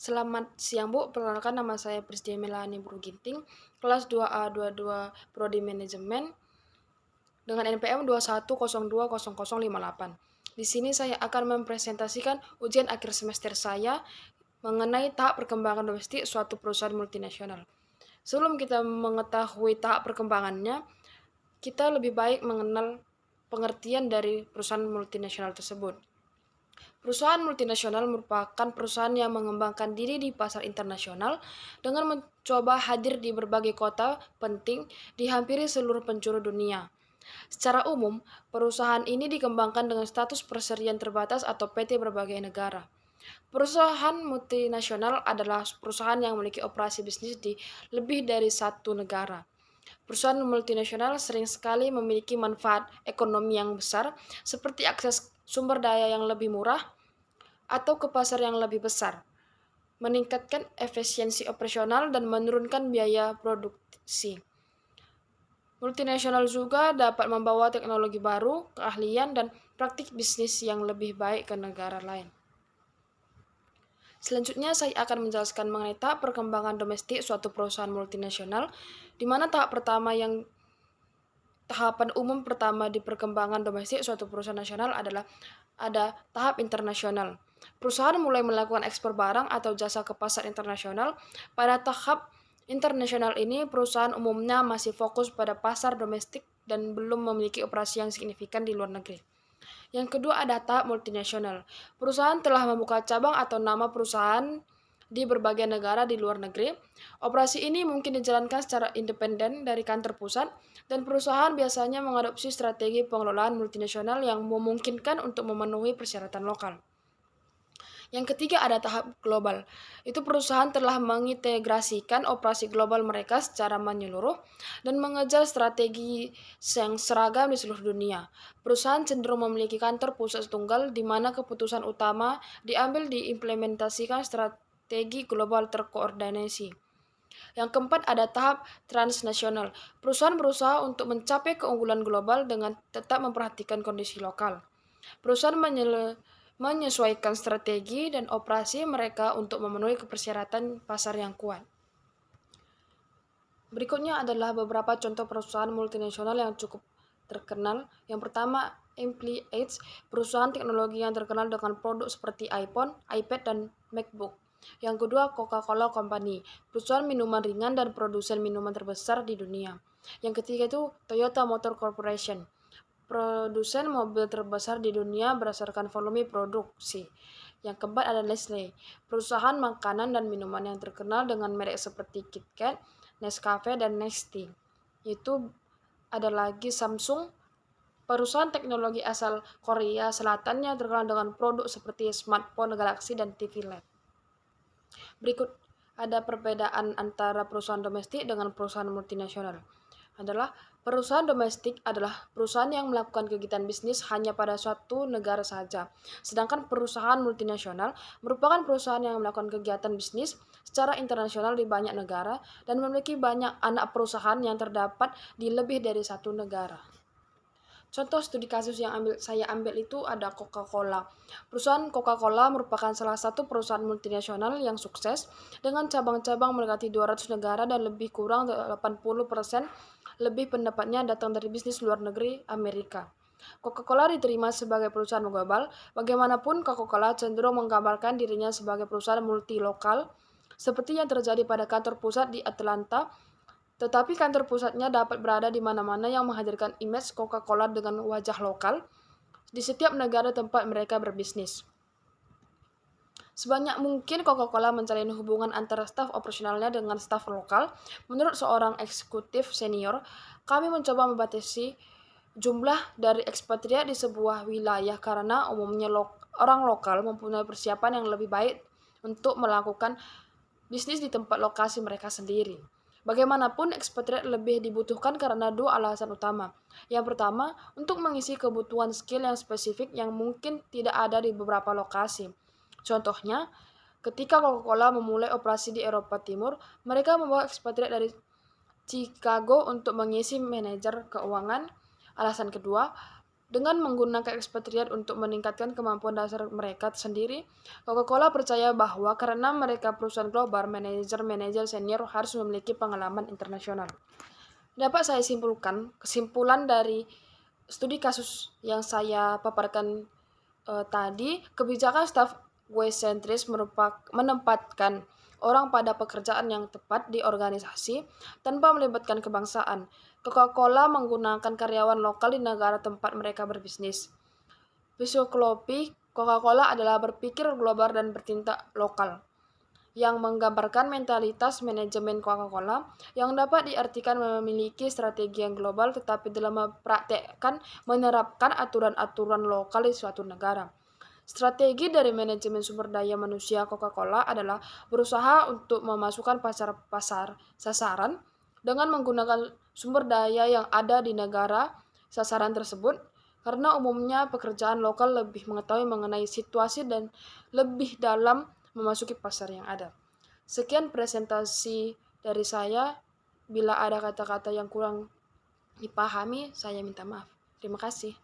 Selamat siang Bu, perkenalkan nama saya Pristia Melani Ginting, kelas 2A22 Prodi Manajemen dengan NPM 21020058. Di sini saya akan mempresentasikan ujian akhir semester saya mengenai tahap perkembangan domestik suatu perusahaan multinasional. Sebelum kita mengetahui tahap perkembangannya, kita lebih baik mengenal pengertian dari perusahaan multinasional tersebut. Perusahaan multinasional merupakan perusahaan yang mengembangkan diri di pasar internasional dengan mencoba hadir di berbagai kota penting di hampir seluruh penjuru dunia. Secara umum, perusahaan ini dikembangkan dengan status perserian terbatas atau PT berbagai negara. Perusahaan multinasional adalah perusahaan yang memiliki operasi bisnis di lebih dari satu negara. Perusahaan multinasional sering sekali memiliki manfaat ekonomi yang besar, seperti akses sumber daya yang lebih murah, atau ke pasar yang lebih besar, meningkatkan efisiensi operasional dan menurunkan biaya produksi. Multinasional juga dapat membawa teknologi baru, keahlian, dan praktik bisnis yang lebih baik ke negara lain. Selanjutnya saya akan menjelaskan mengenai tahap perkembangan domestik suatu perusahaan multinasional, di mana tahapan umum pertama di perkembangan domestik suatu perusahaan nasional adalah ada tahap internasional. Perusahaan mulai melakukan ekspor barang atau jasa ke pasar internasional. Pada tahap internasional ini, perusahaan umumnya masih fokus pada pasar domestik dan belum memiliki operasi yang signifikan di luar negeri. Yang kedua ada tahap multinasional. Perusahaan telah membuka cabang atau nama perusahaan di berbagai negara di luar negeri. Operasi ini mungkin dijalankan secara independen dari kantor pusat, dan perusahaan biasanya mengadopsi strategi pengelolaan multinasional yang memungkinkan untuk memenuhi persyaratan lokal. Yang ketiga ada tahap global. Itu perusahaan telah mengintegrasikan operasi global mereka secara menyeluruh dan mengejar strategi yang seragam di seluruh dunia. Perusahaan cenderung memiliki kantor pusat tunggal di mana keputusan utama diambil diimplementasikan strategi global terkoordinasi. Yang keempat ada tahap transnasional. Perusahaan berusaha untuk mencapai keunggulan global dengan tetap memperhatikan kondisi lokal. Perusahaan menyesuaikan strategi dan operasi mereka untuk memenuhi persyaratan pasar yang kuat. Berikutnya adalah beberapa contoh perusahaan multinasional yang cukup terkenal. Yang pertama, Apple, perusahaan teknologi yang terkenal dengan produk seperti iPhone, iPad, dan MacBook. Yang kedua, Coca-Cola Company, perusahaan minuman ringan dan produsen minuman terbesar di dunia. Yang ketiga itu Toyota Motor Corporation, produsen mobil terbesar di dunia berdasarkan volume produksi. Yang keempat ada Nestle, perusahaan makanan dan minuman yang terkenal dengan merek seperti KitKat, Nescafe, dan Nestea. Itu ada lagi Samsung, perusahaan teknologi asal Korea Selatan yang terkenal dengan produk seperti smartphone Galaxy dan TV LED. Berikut ada perbedaan antara perusahaan domestik dengan perusahaan multinasional. Perusahaan domestik adalah perusahaan yang melakukan kegiatan bisnis hanya pada suatu negara saja. Sedangkan perusahaan multinasional merupakan perusahaan yang melakukan kegiatan bisnis secara internasional di banyak negara dan memiliki banyak anak perusahaan yang terdapat di lebih dari satu negara. Contoh studi kasus yang saya ambil itu ada Coca-Cola. Perusahaan Coca-Cola merupakan salah satu perusahaan multinasional yang sukses dengan cabang-cabang mendekati 200 negara dan lebih kurang 80% lebih pendapatnya datang dari bisnis luar negeri Amerika. Coca-Cola diterima sebagai perusahaan global. Bagaimanapun, Coca-Cola cenderung menggambarkan dirinya sebagai perusahaan multilokal, seperti yang terjadi pada kantor pusat di Atlanta. Tetapi kantor pusatnya dapat berada di mana-mana yang menghadirkan image Coca-Cola dengan wajah lokal di setiap negara tempat mereka berbisnis. Sebanyak mungkin Coca-Cola menjalin hubungan antara staf operasionalnya dengan staf lokal. Menurut seorang eksekutif senior, kami mencoba membatasi jumlah dari ekspatriat di sebuah wilayah karena umumnya orang lokal mempunyai persiapan yang lebih baik untuk melakukan bisnis di tempat lokasi mereka sendiri. Bagaimanapun, ekspatriat lebih dibutuhkan karena dua alasan utama. Yang pertama, untuk mengisi kebutuhan skill yang spesifik yang mungkin tidak ada di beberapa lokasi. Contohnya, ketika Coca-Cola memulai operasi di Eropa Timur, mereka membawa ekspatriat dari Chicago untuk mengisi manajer keuangan. Alasan kedua, Dengan menggunakan ekspatriat untuk meningkatkan kemampuan dasar mereka sendiri, Coca-Cola percaya bahwa karena mereka perusahaan global, manajer-manajer senior harus memiliki pengalaman internasional. Dapat saya simpulkan, kesimpulan dari studi kasus yang saya paparkan tadi, kebijakan staff waste-centris menempatkan orang pada pekerjaan yang tepat di organisasi tanpa melibatkan kebangsaan. Coca-Cola menggunakan karyawan lokal di negara tempat mereka berbisnis. Filosofi Coca-Cola adalah berpikir global dan bertindak lokal, yang menggambarkan mentalitas manajemen Coca-Cola yang dapat diartikan memiliki strategi yang global tetapi dalam mempraktekkan menerapkan aturan-aturan lokal di suatu negara. Strategi dari manajemen sumber daya manusia Coca-Cola adalah berusaha untuk memasukkan pasar sasaran dengan menggunakan sumber daya yang ada di negara sasaran tersebut, karena umumnya pekerjaan lokal lebih mengetahui mengenai situasi dan lebih dalam memasuki pasar yang ada. Sekian presentasi dari saya. Bila ada kata-kata yang kurang dipahami, saya minta maaf. Terima kasih.